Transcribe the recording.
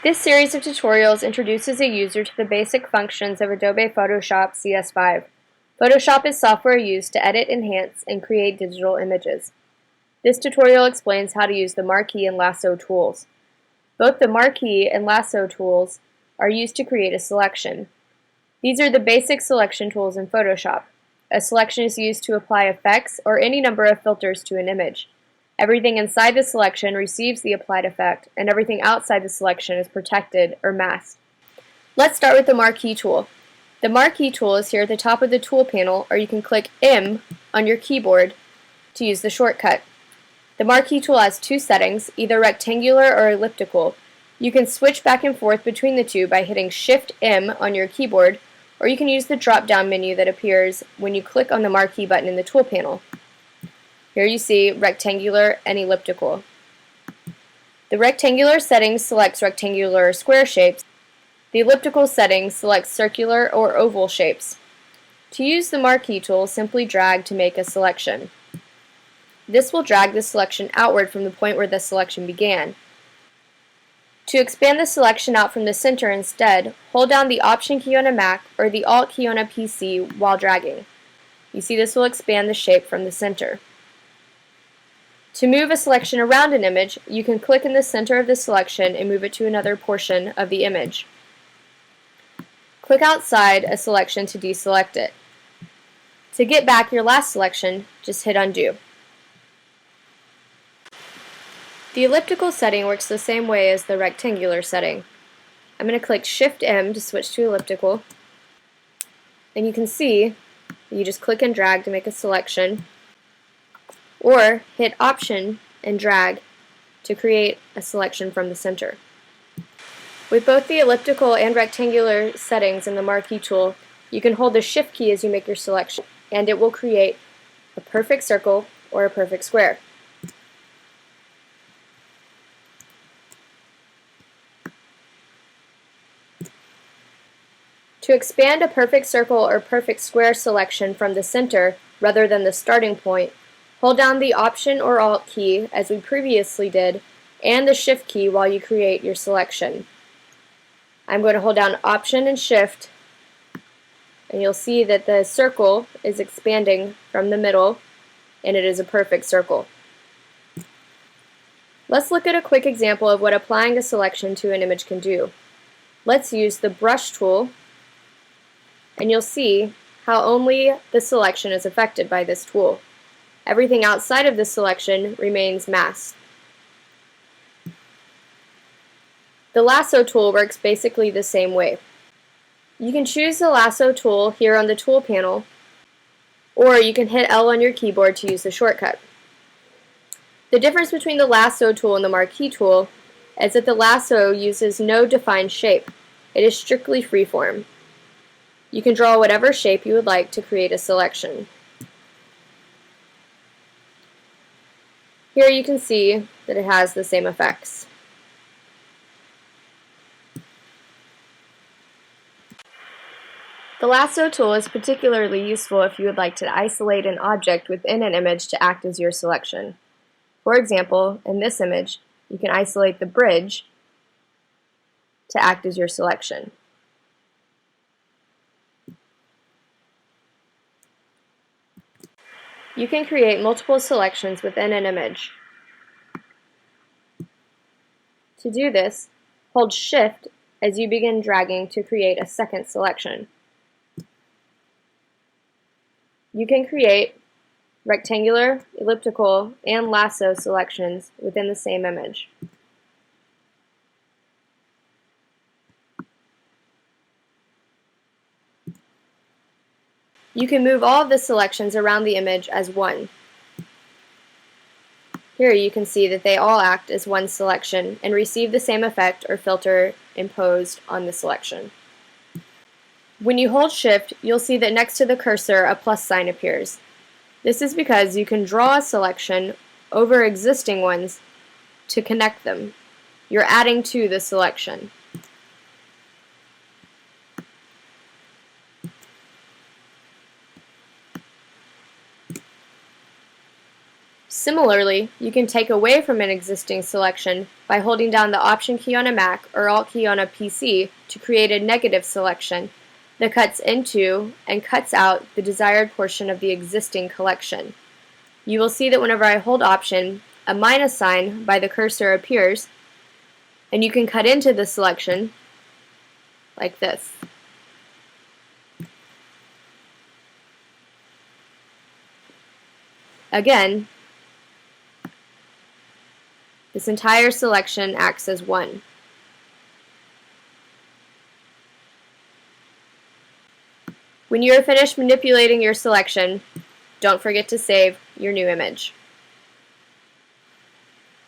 This series of tutorials introduces a user to the basic functions of Adobe Photoshop CS5. Photoshop is software used to edit, enhance, and create digital images. This tutorial explains how to use the marquee and lasso tools. Both the marquee and lasso tools are used to create a selection. These are the basic selection tools in Photoshop. A selection is used to apply effects or any number of filters to an image. Everything inside the selection receives the applied effect, and everything outside the selection is protected or masked. Let's start with the marquee tool. The marquee tool is here at the top of the tool panel, or you can click M on your keyboard to use the shortcut. The marquee tool has two settings, either rectangular or elliptical. You can switch back and forth between the two by hitting Shift M on your keyboard, or you can use the drop-down menu that appears when you click on the marquee button in the tool panel. Here you see rectangular and elliptical. The rectangular setting selects rectangular or square shapes. The elliptical setting selects circular or oval shapes. To use the marquee tool, simply drag to make a selection. This will drag the selection outward from the point where the selection began. To expand the selection out from the center instead, hold down the Option key on a Mac or the Alt key on a PC while dragging. You see this will expand the shape from the center. To move a selection around an image, you can click in the center of the selection and move it to another portion of the image. Click outside a selection to deselect it. To get back your last selection, just hit Undo. The elliptical setting works the same way as the rectangular setting. I'm going to click Shift M to switch to elliptical, and you can see you just click and drag to make a selection, or hit Option and drag to create a selection from the center. With both the elliptical and rectangular settings in the marquee tool, you can hold the Shift key as you make your selection, and it will create a perfect circle or a perfect square. To expand a perfect circle or perfect square selection from the center rather than the starting point, hold down the Option or Alt key, as we previously did, and the Shift key while you create your selection. I'm going to hold down Option and Shift, and you'll see that the circle is expanding from the middle, and it is a perfect circle. Let's look at a quick example of what applying a selection to an image can do. Let's use the Brush tool, and you'll see how only the selection is affected by this tool. Everything outside of the selection remains masked. The lasso tool works basically the same way. You can choose the lasso tool here on the tool panel, or you can hit L on your keyboard to use the shortcut. The difference between the lasso tool and the marquee tool is that the lasso uses no defined shape. It is strictly freeform. You can draw whatever shape you would like to create a selection. Here you can see that it has the same effects. The lasso tool is particularly useful if you would like to isolate an object within an image to act as your selection. For example, in this image, you can isolate the bridge to act as your selection. You can create multiple selections within an image. To do this, hold Shift as you begin dragging to create a second selection. You can create rectangular, elliptical, and lasso selections within the same image. You can move all of the selections around the image as one. Here you can see that they all act as one selection and receive the same effect or filter imposed on the selection. When you hold Shift, you'll see that next to the cursor a plus sign appears. This is because you can draw a selection over existing ones to connect them. You're adding to the selection. Similarly, you can take away from an existing selection by holding down the Option key on a Mac or Alt key on a PC to create a negative selection that cuts into and cuts out the desired portion of the existing collection. You will see that whenever I hold Option, a minus sign by the cursor appears, and you can cut into the selection like this. Again, this entire selection acts as one. When you are finished manipulating your selection, don't forget to save your new image.